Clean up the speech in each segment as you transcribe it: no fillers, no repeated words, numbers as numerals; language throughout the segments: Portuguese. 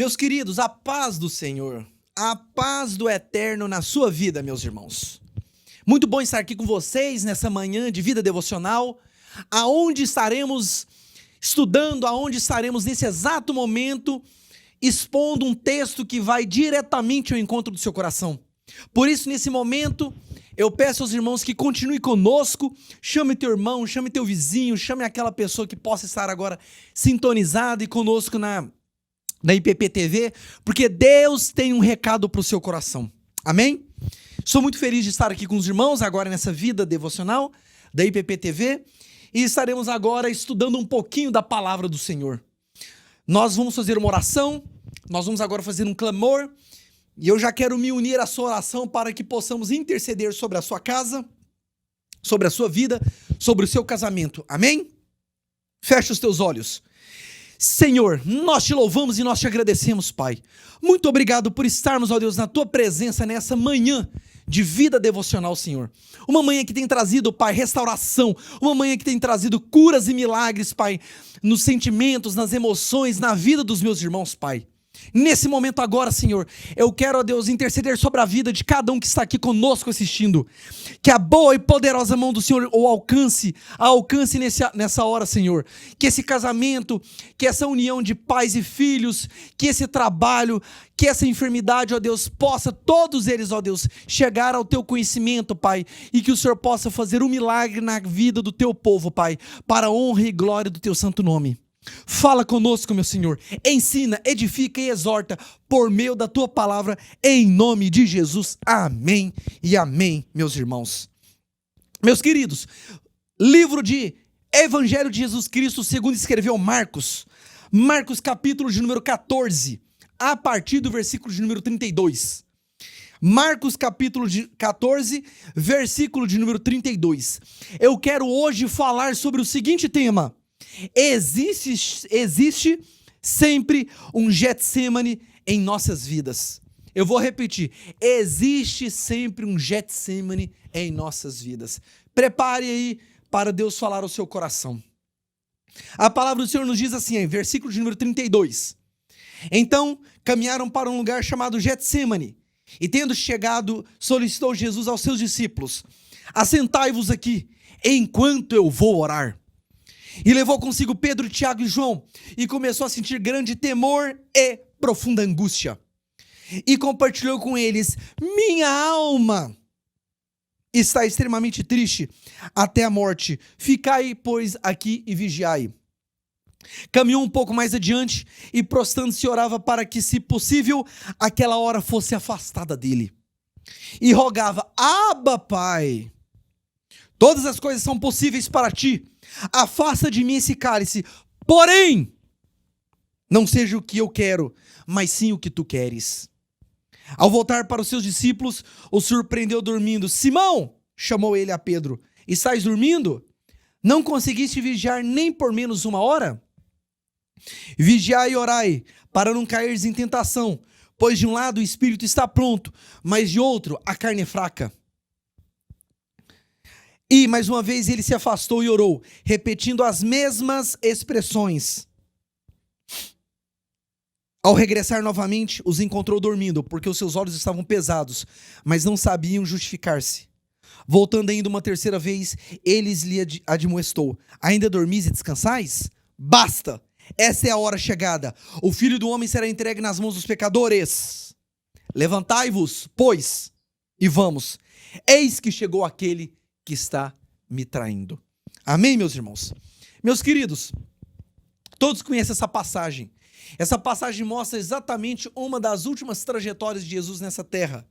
Meus queridos, a paz do Senhor, a paz do Eterno na sua vida, meus irmãos. Muito bom estar aqui com vocês nessa manhã de vida devocional, aonde estaremos estudando, aonde estaremos nesse exato momento expondo um texto que vai diretamente ao encontro do seu coração. Por isso, nesse momento, eu peço aos irmãos que continuem conosco, chame teu irmão, chame teu vizinho, chame aquela pessoa que possa estar agora sintonizada e conosco na IPP TV, porque Deus tem um recado para o seu coração. Amém? Sou muito feliz de estar aqui com os irmãos agora nessa vida devocional da IPP TV e estaremos agora estudando um pouquinho da palavra do Senhor. Nós vamos fazer uma oração, nós vamos agora fazer um clamor e eu já quero me unir à sua oração para que possamos interceder sobre a sua casa, sobre a sua vida, sobre o seu casamento. Amém? Fecha os teus olhos. Senhor, nós te louvamos e nós te agradecemos, Pai. Muito obrigado por estarmos, ó Deus, na tua presença nessa manhã de vida devocional, Senhor. Uma manhã que tem trazido, Pai, restauração. Uma manhã que tem trazido curas e milagres, Pai, nos sentimentos, nas emoções, na vida dos meus irmãos, Pai. Nesse momento agora, Senhor, eu quero, ó Deus, interceder sobre a vida de cada um que está aqui conosco assistindo. Que a boa e poderosa mão do Senhor o alcance nessa hora, Senhor. Que esse casamento, que essa união de pais e filhos, que esse trabalho, que essa enfermidade, ó Deus, possa, todos eles, ó Deus, chegar ao teu conhecimento, Pai. E que o Senhor possa fazer um milagre na vida do teu povo, Pai, para a honra e glória do teu santo nome. Fala conosco, meu Senhor, ensina, edifica e exorta por meio da tua palavra, em nome de Jesus, amém e amém, meus irmãos. Meus queridos, livro de Evangelho de Jesus Cristo, segundo escreveu Marcos capítulo de número 14, a partir do versículo de número 32. Marcos capítulo 14, versículo de número 32. Eu quero hoje falar sobre o seguinte tema: Existe sempre um Getsemane em nossas vidas. Eu vou repetir. Existe sempre um Getsemane em nossas vidas. Prepare aí para Deus falar ao seu coração. A palavra do Senhor nos diz assim, em versículo de número 32. Então, caminharam para um lugar chamado Getsemane, e tendo chegado, solicitou Jesus aos seus discípulos: assentai-vos aqui, enquanto eu vou orar. E levou consigo Pedro, Tiago e João, e começou a sentir grande temor e profunda angústia. E compartilhou com eles: minha alma está extremamente triste até a morte. Ficai, pois, aqui e vigiai. Caminhou um pouco mais adiante e, prostrando-se, orava para que, se possível, aquela hora fosse afastada dele. E rogava: Abba, Pai, todas as coisas são possíveis para ti. Afasta de mim esse cálice, porém, não seja o que eu quero, mas sim o que tu queres. Ao voltar para os seus discípulos, o surpreendeu dormindo. Simão, chamou ele a Pedro, estás dormindo? Não conseguiste vigiar nem por menos uma hora? Vigiai e orai, para não caires em tentação, pois de um lado o espírito está pronto, mas de outro a carne é fraca. E, mais uma vez, ele se afastou e orou, repetindo as mesmas expressões. Ao regressar novamente, os encontrou dormindo, porque os seus olhos estavam pesados, mas não sabiam justificar-se. Voltando ainda uma terceira vez, eles lhe admoestou: ainda dormis e descansais? Basta! Essa é a hora chegada. O Filho do Homem será entregue nas mãos dos pecadores. Levantai-vos, pois, e vamos. Eis que chegou aquele que está me traindo. Amém, meus irmãos? Meus queridos, todos conhecem essa passagem. Essa passagem mostra exatamente uma das últimas trajetórias de Jesus nessa terra.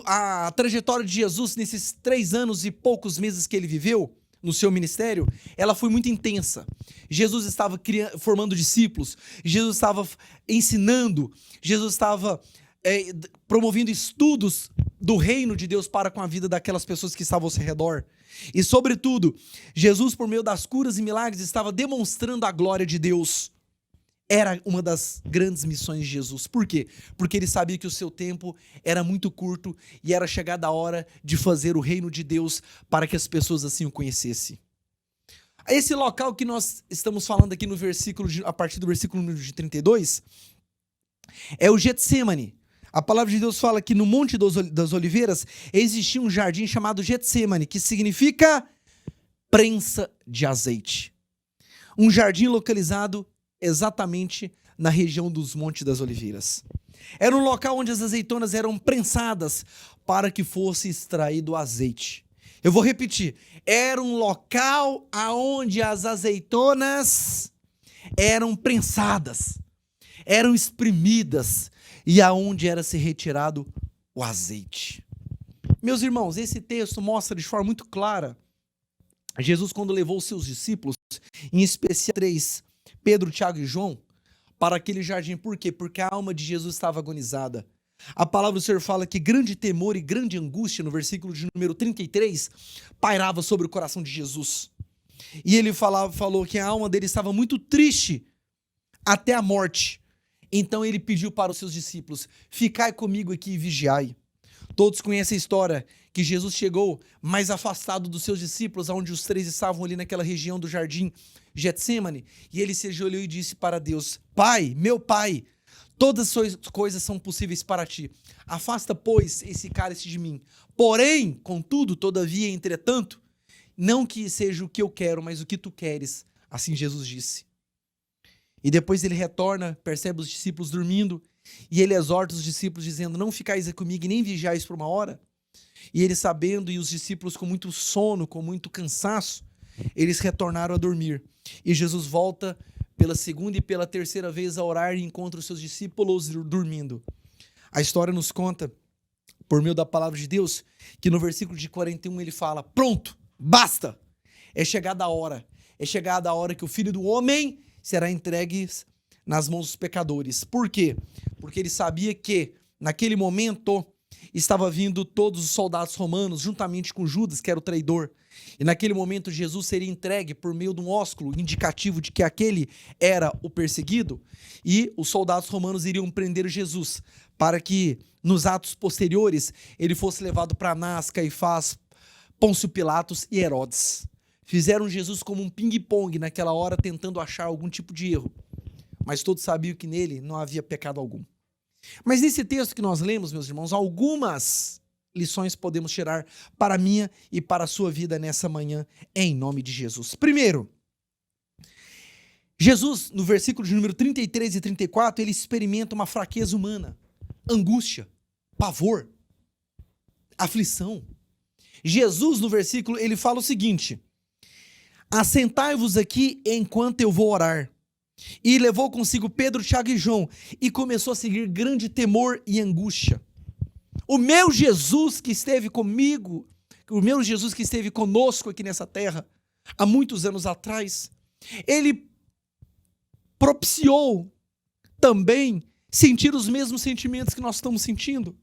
A trajetória de Jesus nesses 3 anos e poucos meses que ele viveu no seu ministério, ela foi muito intensa. Jesus estava formando discípulos, Jesus estava ensinando, Jesus estava promovendo estudos do reino de Deus para com a vida daquelas pessoas que estavam ao seu redor. E, sobretudo, Jesus, por meio das curas e milagres, estava demonstrando a glória de Deus. Era uma das grandes missões de Jesus. Por quê? Porque ele sabia que o seu tempo era muito curto e era chegada a hora de fazer o reino de Deus para que as pessoas assim o conhecessem. Esse local que nós estamos falando aqui no versículo, a partir do versículo de 32, É o Getsemane. A palavra de Deus fala que no Monte das Oliveiras existia um jardim chamado Getsemane, que significa prensa de azeite. Um jardim localizado exatamente na região dos Montes das Oliveiras. Era um local onde as azeitonas eram prensadas para que fosse extraído o azeite. Eu vou repetir. Era um local onde as azeitonas eram prensadas, eram espremidas e aonde era se retirado o azeite. Meus irmãos, esse texto mostra de forma muito clara Jesus quando levou os seus discípulos, em especial 3, Pedro, Tiago e João, para aquele jardim. Por quê? Porque a alma de Jesus estava agonizada. A palavra do Senhor fala que grande temor e grande angústia, no versículo de número 33, pairava sobre o coração de Jesus. E ele falou que a alma dele estava muito triste até a morte. Então ele pediu para os seus discípulos: ficai comigo aqui e vigiai. Todos conhecem a história que Jesus chegou mais afastado dos seus discípulos, onde os 3 estavam ali naquela região do jardim Getsemane, e ele se ajoelhou e disse para Deus: Pai, meu Pai, todas as coisas são possíveis para ti. Afasta, pois, esse cálice de mim. Porém, contudo, todavia, entretanto, não que seja o que eu quero, mas o que tu queres. Assim Jesus disse. E depois ele retorna, percebe os discípulos dormindo, e ele exorta os discípulos dizendo: não ficais comigo e nem vigiais por uma hora. E ele sabendo, e os discípulos com muito sono, com muito cansaço, eles retornaram a dormir. E Jesus volta pela segunda e pela terceira vez a orar e encontra os seus discípulos dormindo. A história nos conta, por meio da palavra de Deus, que no versículo de 41 ele fala: pronto, basta, é chegada a hora. É chegada a hora que o Filho do Homem será entregue nas mãos dos pecadores. Por quê? Porque ele sabia que, naquele momento, estava vindo todos os soldados romanos, juntamente com Judas, que era o traidor. E naquele momento, Jesus seria entregue por meio de um ósculo indicativo de que aquele era o perseguido. E os soldados romanos iriam prender Jesus, para que, nos atos posteriores, ele fosse levado para Anás, Caifás, Pôncio Pilatos e Herodes. Fizeram Jesus como um ping-pong naquela hora, tentando achar algum tipo de erro. Mas todos sabiam que nele não havia pecado algum. Mas nesse texto que nós lemos, meus irmãos, algumas lições podemos tirar para a minha e para a sua vida nessa manhã, em nome de Jesus. Primeiro, Jesus, no versículo de número 33 e 34, ele experimenta uma fraqueza humana, angústia, pavor, aflição. Jesus, no versículo, ele fala o seguinte: assentai-vos aqui enquanto eu vou orar. E levou consigo Pedro, Tiago e João, e começou a seguir grande temor e angústia. O meu Jesus que esteve comigo, o meu Jesus que esteve conosco aqui nessa terra, há muitos anos atrás, ele propiciou também sentir os mesmos sentimentos que nós estamos sentindo.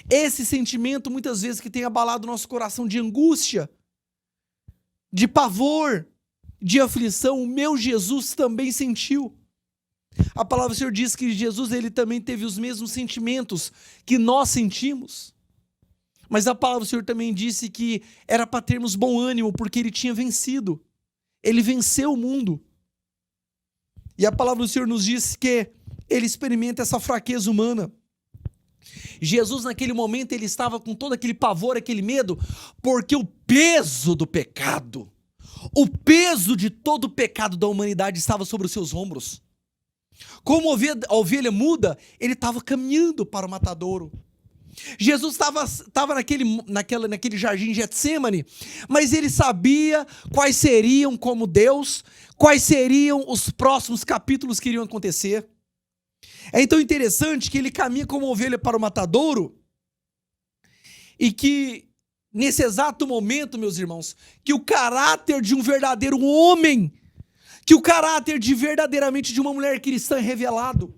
Esse sentimento, muitas vezes, que tem abalado o nosso coração de angústia, de pavor, de aflição, o meu Jesus também sentiu. A palavra do Senhor diz que Jesus, ele também teve os mesmos sentimentos que nós sentimos. Mas a palavra do Senhor também disse que era para termos bom ânimo, porque ele tinha vencido. Ele venceu o mundo. E a palavra do Senhor nos diz que ele experimenta essa fraqueza humana. Jesus, naquele momento, ele estava com todo aquele pavor, aquele medo, porque o peso do pecado, o peso de todo o pecado da humanidade estava sobre os seus ombros. Como a ovelha muda, ele estava caminhando para o matadouro. Jesus estava naquele jardim Getsemane, mas ele sabia quais seriam, como Deus, quais seriam os próximos capítulos que iriam acontecer. É então interessante que ele caminha como ovelha para o matadouro e que, nesse exato momento, meus irmãos, que o caráter de um verdadeiro homem, que o caráter verdadeiramente de uma mulher cristã é revelado.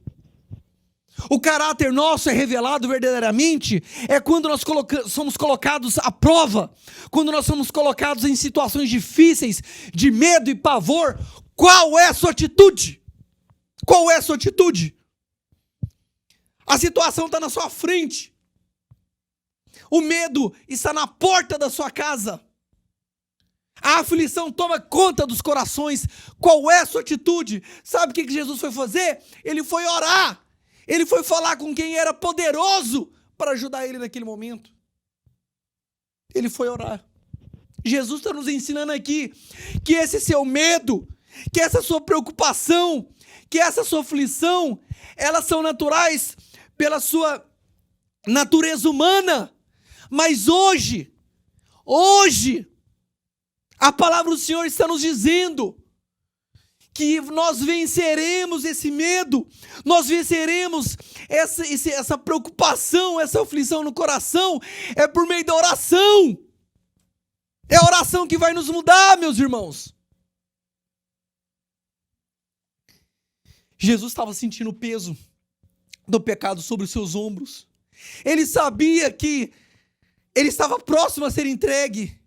O caráter nosso é revelado verdadeiramente é quando nós somos colocados à prova, quando nós somos colocados em situações difíceis, de medo e pavor. Qual é a sua atitude? Qual é a sua atitude? A situação está na sua frente. O medo está na porta da sua casa. A aflição toma conta dos corações. Qual é a sua atitude? Sabe o que Jesus foi fazer? Ele foi orar. Ele foi falar com quem era poderoso para ajudar ele naquele momento. Ele foi orar. Jesus está nos ensinando aqui que esse seu medo, que essa sua preocupação, que essa sua aflição, elas são naturais pela sua natureza humana. Mas hoje, a palavra do Senhor está nos dizendo que nós venceremos esse medo, nós venceremos essa preocupação, essa aflição no coração, é por meio da oração. É a oração que vai nos mudar, meus irmãos. Jesus estava sentindo o peso do pecado sobre os seus ombros. Ele sabia que ele estava próximo a ser entregue.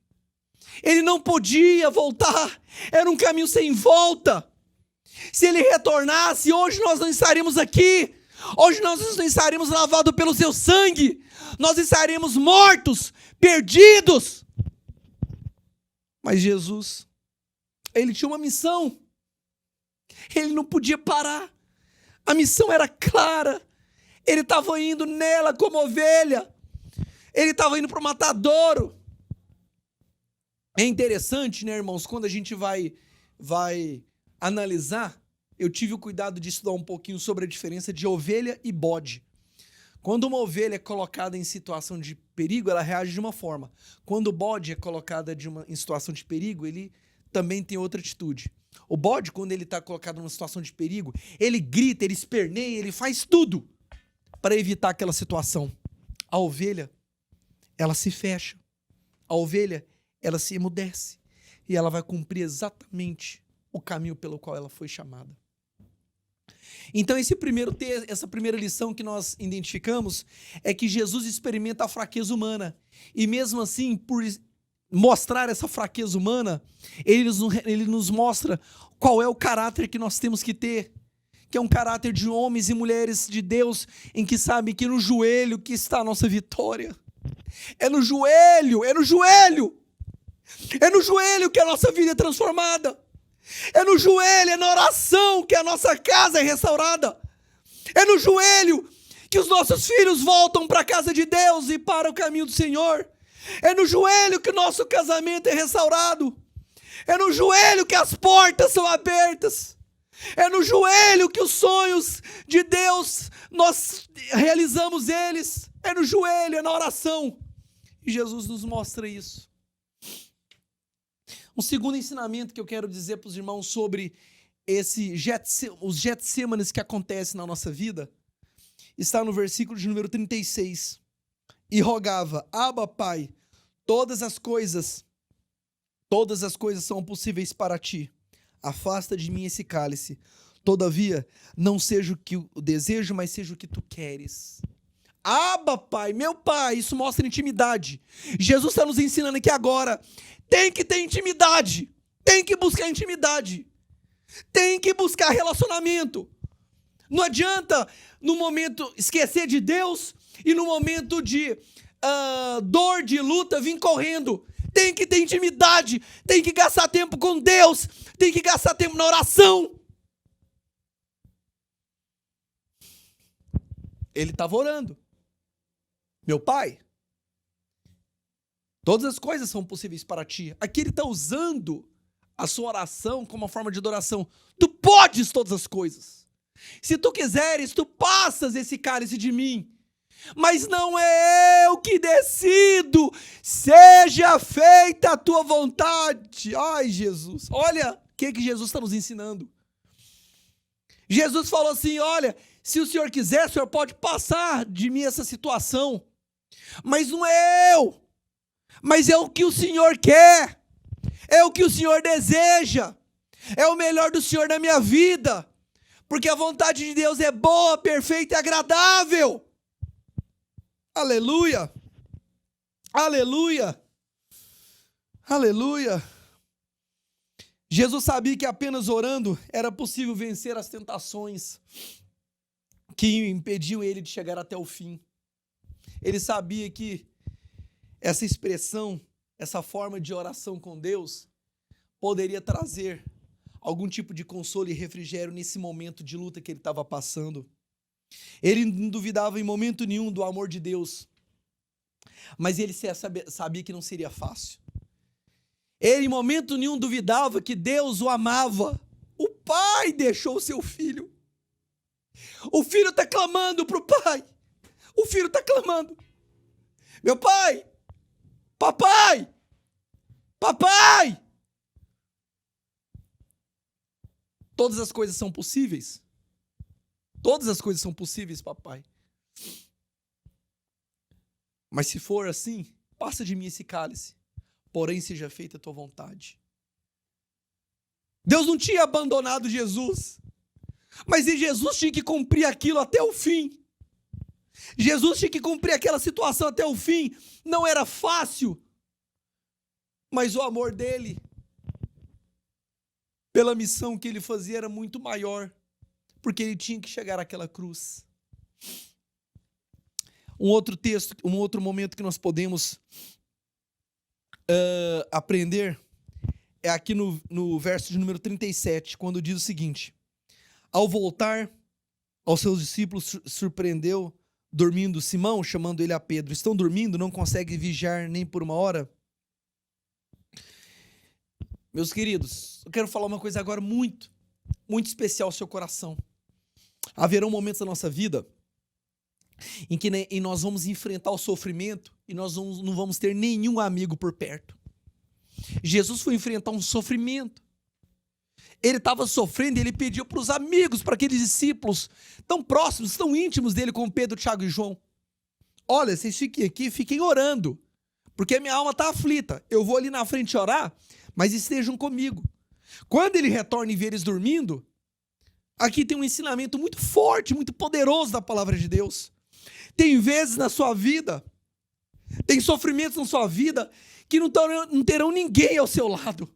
Ele não podia voltar. Era um caminho sem volta. Se ele retornasse, hoje nós não estaríamos aqui. Hoje nós não estaríamos lavados pelo seu sangue. Nós estaríamos mortos, perdidos. Mas Jesus, ele tinha uma missão. Ele não podia parar. A missão era clara. Ele estava indo nela como ovelha. Ele estava indo para o matadouro. É interessante, né, irmãos? Quando a gente vai analisar, eu tive o cuidado de estudar um pouquinho sobre a diferença de ovelha e bode. Quando uma ovelha é colocada em situação de perigo, ela reage de uma forma. Quando o bode é colocado em situação de perigo, ele também tem outra atitude. O bode, quando ele está colocado numa situação de perigo, ele grita, ele esperneia, ele faz tudo para evitar aquela situação. A ovelha, ela se fecha. A ovelha, ela se emudece. E ela vai cumprir exatamente o caminho pelo qual ela foi chamada. Então essa primeira lição que nós identificamos é que Jesus experimenta a fraqueza humana. E mesmo assim, por mostrar essa fraqueza humana, ele nos mostra qual é o caráter que nós temos que ter. Que é um caráter de homens e mulheres de Deus, em que sabe que no joelho que está a nossa vitória. É no joelho, é no joelho. É no joelho que a nossa vida é transformada. É no joelho, é na oração que a nossa casa é restaurada. É no joelho que os nossos filhos voltam para a casa de Deus e para o caminho do Senhor. É no joelho que o nosso casamento é restaurado. É no joelho que as portas são abertas. É no joelho que os sonhos de Deus, nós realizamos eles. É no joelho, é na oração. E Jesus nos mostra isso. Um segundo ensinamento que eu quero dizer para os irmãos sobre os Getsêmanes que acontecem na nossa vida está no versículo de número 36. E rogava: Abba, Pai, todas as coisas são possíveis para ti. Afasta de mim esse cálice. Todavia, não seja o que eu desejo, mas seja o que tu queres. Abba, Pai, meu Pai, isso mostra intimidade. Jesus está nos ensinando aqui agora. Tem que ter intimidade. Tem que buscar intimidade. Tem que buscar relacionamento. Não adianta, no momento, esquecer de Deus e no momento de dor, de luta, vir correndo. Tem que ter intimidade. Tem que gastar tempo com Deus. Tem que gastar tempo na oração. Ele estava orando. Meu Pai, todas as coisas são possíveis para ti. Aqui ele está usando a sua oração como uma forma de adoração. Tu podes todas as coisas. Se tu quiseres, tu passas esse cálice de mim. Mas não é eu que decido. Seja feita a tua vontade. Ai, Jesus. Olha o que Jesus está nos ensinando. Jesus falou assim: olha, se o Senhor quiser, o Senhor pode passar de mim essa situação. Mas não é eu. Mas é o que o Senhor quer. É o que o Senhor deseja. É o melhor do Senhor na minha vida. Porque a vontade de Deus é boa, perfeita e agradável. Aleluia. Aleluia. Aleluia. Jesus sabia que apenas orando era possível vencer as tentações que impediam ele de chegar até o fim. Ele sabia que essa expressão, essa forma de oração com Deus poderia trazer algum tipo de consolo e refrigério nesse momento de luta que ele estava passando. Ele não duvidava em momento nenhum do amor de Deus, mas ele sabia que não seria fácil. Ele em momento nenhum duvidava que Deus o amava. O pai deixou o seu filho. O filho está clamando para o pai. O filho está clamando: meu pai, papai, papai. Todas as coisas são possíveis. Todas as coisas são possíveis, papai. Mas se for assim, passa de mim esse cálice. Porém, seja feita a tua vontade. Deus não tinha abandonado Jesus. Mas Jesus tinha que cumprir aquilo até o fim. Jesus tinha que cumprir aquela situação até o fim. Não era fácil. Mas o amor dele, pela missão que ele fazia, era muito maior. Porque ele tinha que chegar àquela cruz. Um outro texto, um outro momento que nós podemos aprender é aqui no verso de número 37, quando diz o seguinte: ao voltar aos seus discípulos, surpreendeu dormindo Simão, chamando ele a Pedro. Estão dormindo? Não conseguem vigiar nem por uma hora? Meus queridos, eu quero falar uma coisa agora muito, muito especial ao seu coração. Haverão momentos da nossa vida em que nós vamos enfrentar o sofrimento e nós não vamos ter nenhum amigo por perto. Jesus foi enfrentar um sofrimento. Ele estava sofrendo e ele pediu para os amigos, para aqueles discípulos tão próximos, tão íntimos dele, como Pedro, Tiago e João: olha, vocês fiquem aqui, fiquem orando, porque a minha alma está aflita. Eu vou ali na frente orar, mas estejam comigo. Quando ele retorna e vê eles dormindo, aqui tem um ensinamento muito forte, muito poderoso da palavra de Deus. Tem vezes na sua vida, tem sofrimentos na sua vida, que não terão ninguém ao seu lado.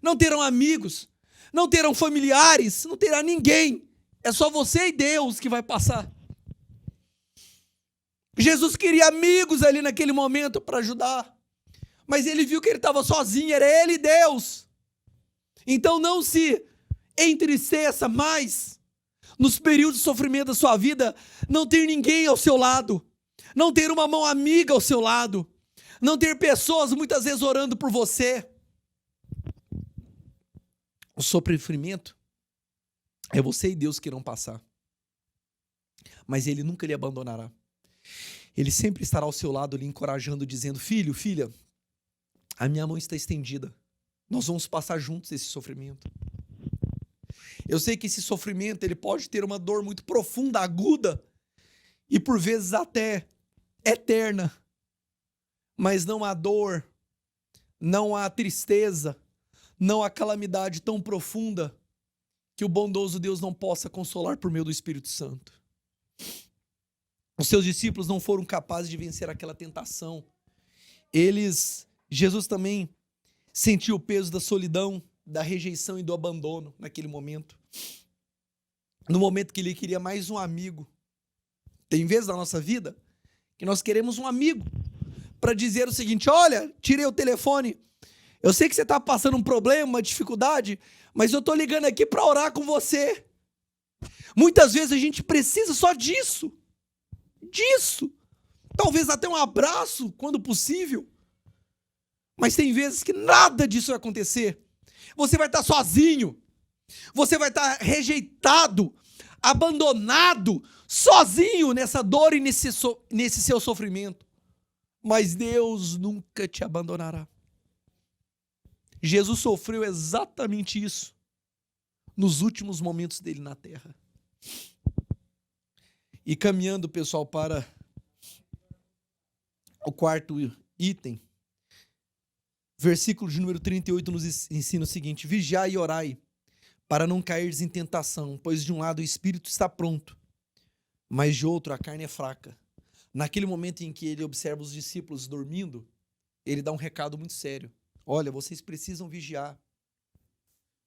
Não terão amigos, não terão familiares, não terá ninguém. É só você e Deus que vai passar. Jesus queria amigos ali naquele momento para ajudar, mas ele viu que ele estava sozinho, era ele e Deus. Então não se entristeça mais nos períodos de sofrimento da sua vida, não ter ninguém ao seu lado, não ter uma mão amiga ao seu lado, não ter pessoas muitas vezes orando por você. O sofrimento é você e Deus que irão passar, mas ele nunca lhe abandonará. Ele sempre estará ao seu lado, lhe encorajando, dizendo: filho, filha, a minha mão está estendida, nós vamos passar juntos esse sofrimento. Eu sei que esse sofrimento ele pode ter uma dor muito profunda, aguda, e por vezes até eterna, mas não há dor, não há tristeza, não há calamidade tão profunda que o bondoso Deus não possa consolar por meio do Espírito Santo. Os seus discípulos não foram capazes de vencer aquela tentação. Jesus também sentiu o peso da solidão, da rejeição e do abandono naquele momento. No momento que ele queria mais um amigo. Tem vezes na nossa vida que nós queremos um amigo para dizer o seguinte: olha, tirei o telefone, eu sei que você está passando um problema, uma dificuldade, mas eu estou ligando aqui para orar com você. Muitas vezes a gente precisa só disso. Talvez até um abraço, quando possível. Mas tem vezes que nada disso vai acontecer. Você vai estar sozinho. Você vai estar rejeitado, abandonado, sozinho nessa dor e nesse seu sofrimento. Mas Deus nunca te abandonará. Jesus sofreu exatamente isso nos últimos momentos dele na terra. E caminhando, pessoal, para o quarto item, versículo de número 38 nos ensina o seguinte: vigiai e orai, para não cairdes em tentação, pois de um lado o espírito está pronto, mas de outro a carne é fraca. Naquele momento em que ele observa os discípulos dormindo, ele dá um recado muito sério: olha, vocês precisam vigiar.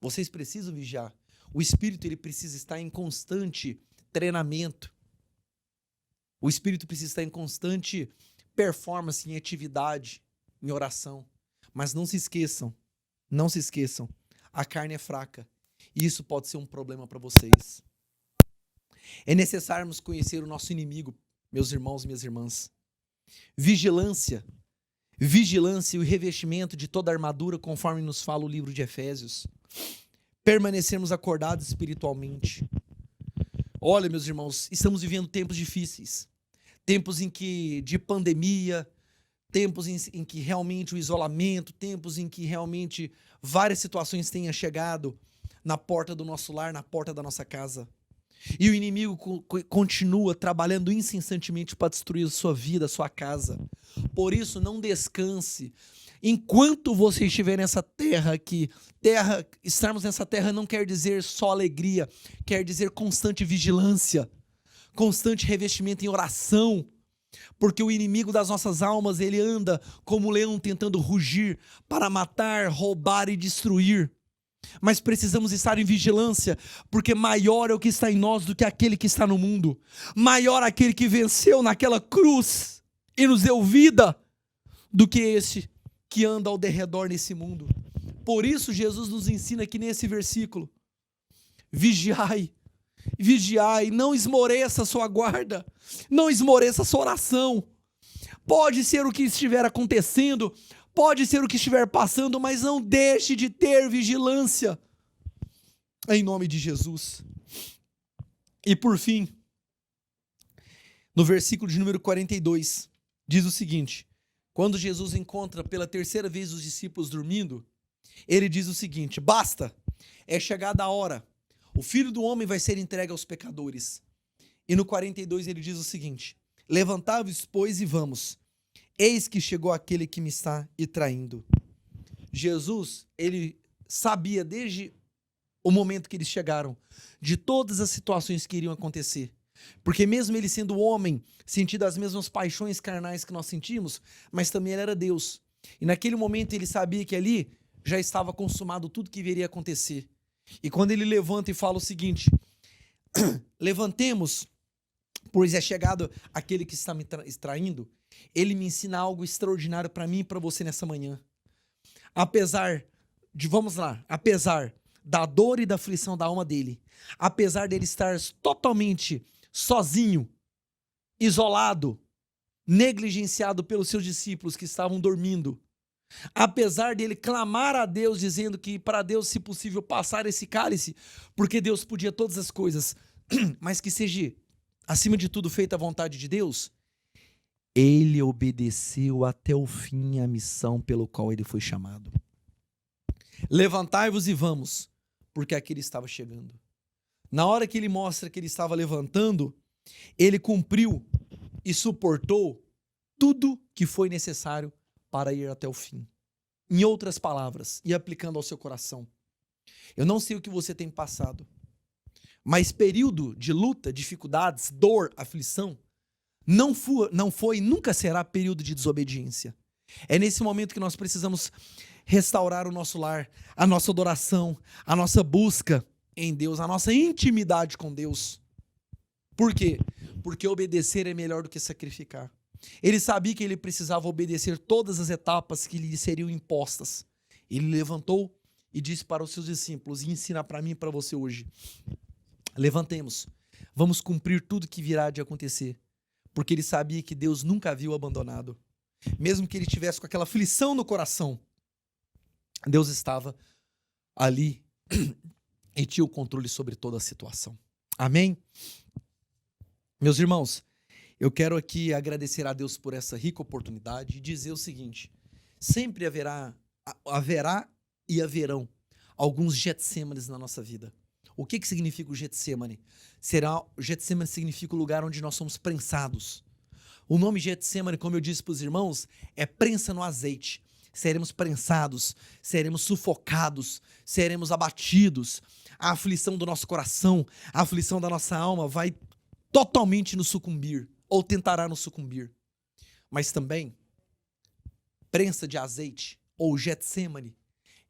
Vocês precisam vigiar. O espírito ele precisa estar em constante treinamento. O espírito precisa estar em constante performance, em atividade, em oração. Mas não se esqueçam, a carne é fraca. E isso pode ser um problema para vocês. É necessário conhecer o nosso inimigo, meus irmãos e minhas irmãs. Vigilância e o revestimento de toda a armadura, conforme nos fala o livro de Efésios. Permanecermos acordados espiritualmente. Olha, meus irmãos, estamos vivendo tempos difíceis. Tempos de pandemia, tempos em que realmente o isolamento, tempos em que realmente várias situações tenham chegado na porta do nosso lar, na porta da nossa casa. E o inimigo continua trabalhando incessantemente para destruir a sua vida, a sua casa. Por isso, não descanse. Enquanto você estiver nessa terra aqui, estarmos nessa terra não quer dizer só alegria, quer dizer constante vigilância, constante revestimento em oração, porque o inimigo das nossas almas, ele anda como um leão tentando rugir para matar, roubar e destruir. Mas precisamos estar em vigilância, porque maior é o que está em nós do que aquele que está no mundo. Maior aquele que venceu naquela cruz e nos deu vida do que esse que anda ao derredor nesse mundo. Por isso Jesus nos ensina aqui nesse versículo: vigiai, não esmoreça a sua guarda, não esmoreça a sua oração. Pode ser o que estiver acontecendo, pode ser o que estiver passando, mas não deixe de ter vigilância, em nome de Jesus. E por fim, no versículo de número 42, diz o seguinte: quando Jesus encontra pela terceira vez os discípulos dormindo, ele diz o seguinte: basta, é chegada a hora, o Filho do Homem vai ser entregue aos pecadores. E no 42 ele diz o seguinte: levantai-vos, pois, e vamos. Eis que chegou aquele que me está traindo. Jesus, ele sabia desde o momento que eles chegaram, de todas as situações que iriam acontecer. Porque mesmo ele sendo homem, sentindo as mesmas paixões carnais que nós sentimos, mas também ele era Deus. E naquele momento ele sabia que ali já estava consumado tudo que viria a acontecer. E quando ele levanta e fala o seguinte: levantemos, pois é chegado aquele que está me traindo, ele me ensina algo extraordinário para mim e para você nessa manhã. Apesar da dor e da aflição da alma dele, apesar dele estar totalmente sozinho, isolado, negligenciado pelos seus discípulos que estavam dormindo, apesar dele clamar a Deus, dizendo que para Deus, se possível, passar esse cálice, porque Deus podia todas as coisas, mas que seja, acima de tudo, feita a vontade de Deus, ele obedeceu até o fim à missão pelo qual ele foi chamado. Levantai-vos e vamos, porque aquele estava chegando. Na hora que ele mostra que ele estava levantando, ele cumpriu e suportou tudo que foi necessário para ir até o fim. Em outras palavras, e aplicando ao seu coração, eu não sei o que você tem passado, mas período de luta, dificuldades, dor, aflição, não foi e nunca será período de desobediência. É nesse momento que nós precisamos restaurar o nosso lar, a nossa adoração, a nossa busca em Deus, a nossa intimidade com Deus. Por quê? Porque obedecer é melhor do que sacrificar. Ele sabia que ele precisava obedecer todas as etapas que lhe seriam impostas. Ele levantou e disse para os seus discípulos, e ensina para mim e para você hoje: levantemos, vamos cumprir tudo que virá de acontecer. Porque ele sabia que Deus nunca havia o abandonado. Mesmo que ele tivesse com aquela aflição no coração, Deus estava ali e tinha o controle sobre toda a situação. Amém? Meus irmãos, eu quero aqui agradecer a Deus por essa rica oportunidade e dizer o seguinte: sempre haverá e haverão alguns Getsêmanes na nossa vida. O que significa o Getsemane? O Getsemane significa o lugar onde nós somos prensados. O nome Getsemane, como eu disse para os irmãos, é prensa no azeite. Seremos prensados, seremos sufocados, seremos abatidos. A aflição do nosso coração, a aflição da nossa alma vai totalmente nos sucumbir, ou tentará nos sucumbir. Mas também, prensa de azeite, ou Getsemane,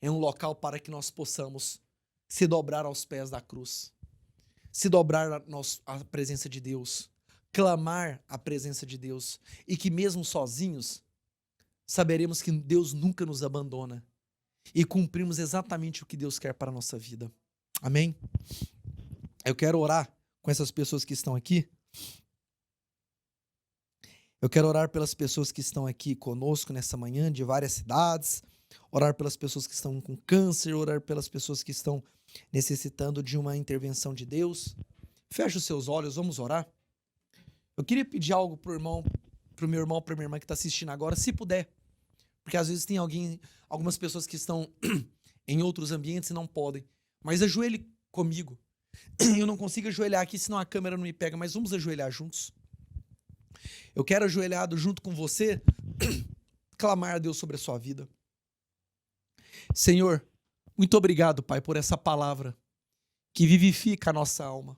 é um local para que nós possamos se dobrar aos pés da cruz, se dobrar à presença de Deus, clamar a presença de Deus, e que mesmo sozinhos, saberemos que Deus nunca nos abandona, e cumprimos exatamente o que Deus quer para a nossa vida. Amém? Eu quero orar com essas pessoas que estão aqui. Eu quero orar pelas pessoas que estão aqui conosco nessa manhã, de várias cidades, orar pelas pessoas que estão com câncer, orar pelas pessoas que estão necessitando de uma intervenção de Deus. Feche os seus olhos, vamos orar. Eu queria pedir algo pro meu irmão, pra minha irmã que está assistindo agora, se puder. Porque às vezes tem algumas pessoas que estão em outros ambientes e não podem. Mas ajoelhe comigo. Eu não consigo ajoelhar aqui, senão a câmera não me pega, mas vamos ajoelhar juntos. Eu quero, ajoelhado junto com você, clamar a Deus sobre a sua vida. Senhor, muito obrigado, Pai, por essa palavra que vivifica a nossa alma.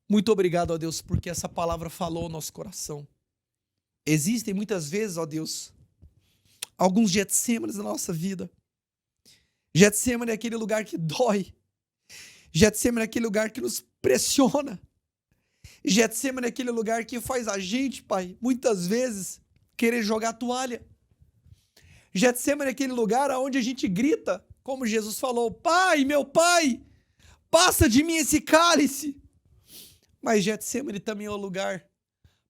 Muito obrigado, ó Deus, porque essa palavra falou ao nosso coração. Existem muitas vezes, ó Deus, alguns Getsêmanes na nossa vida. Getsemane é aquele lugar que dói. Getsemane é aquele lugar que nos pressiona. Getsemane é aquele lugar que faz a gente, Pai, muitas vezes, querer jogar a toalha. Getsemane é aquele lugar onde a gente grita, como Jesus falou, Pai, meu Pai, passa de mim esse cálice. Mas Getsemane também é o lugar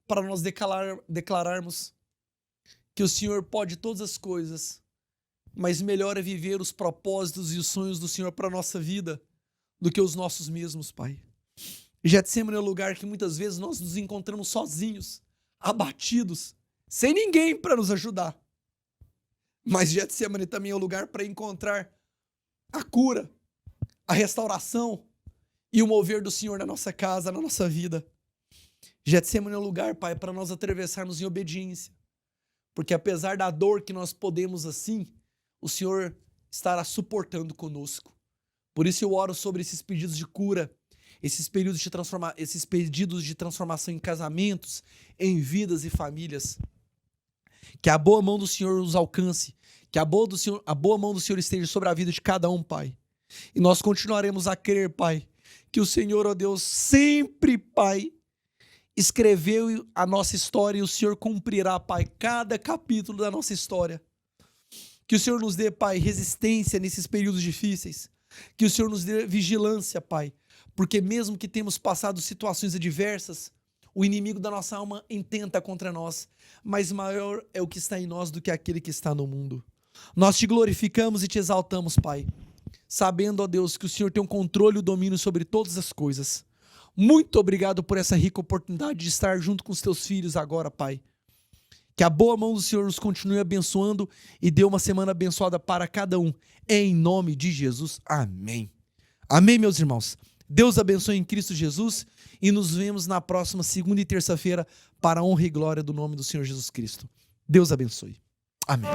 para nós declararmos que o Senhor pode todas as coisas, mas melhor é viver os propósitos e os sonhos do Senhor para a nossa vida do que os nossos mesmos, Pai. Getsemane é o lugar que muitas vezes nós nos encontramos sozinhos, abatidos, sem ninguém para nos ajudar. Mas Getsemane também é o lugar para encontrar a cura, a restauração e o mover do Senhor na nossa casa, na nossa vida. Getsemane é o lugar, Pai, para nós atravessarmos em obediência. Porque apesar da dor que nós podemos assim, o Senhor estará suportando conosco. Por isso eu oro sobre esses pedidos de cura, esses pedidos de transformação em casamentos, em vidas e famílias. Que a boa mão do Senhor os alcance, que a boa mão do Senhor esteja sobre a vida de cada um, Pai. E nós continuaremos a crer, Pai, que o Senhor, ó Deus, sempre, Pai, escreveu a nossa história e o Senhor cumprirá, Pai, cada capítulo da nossa história. Que o Senhor nos dê, Pai, resistência nesses períodos difíceis. Que o Senhor nos dê vigilância, Pai, porque mesmo que temos passado situações adversas, o inimigo da nossa alma intenta contra nós, mas maior é o que está em nós do que aquele que está no mundo. Nós te glorificamos e te exaltamos, Pai, sabendo, ó Deus, que o Senhor tem um controle e o domínio sobre todas as coisas. Muito obrigado por essa rica oportunidade de estar junto com os teus filhos agora, Pai. Que a boa mão do Senhor nos continue abençoando e dê uma semana abençoada para cada um. Em nome de Jesus. Amém. Amém, meus irmãos. Deus abençoe em Cristo Jesus e nos vemos na próxima segunda e terça-feira para a honra e glória do nome do Senhor Jesus Cristo. Deus abençoe. Amém.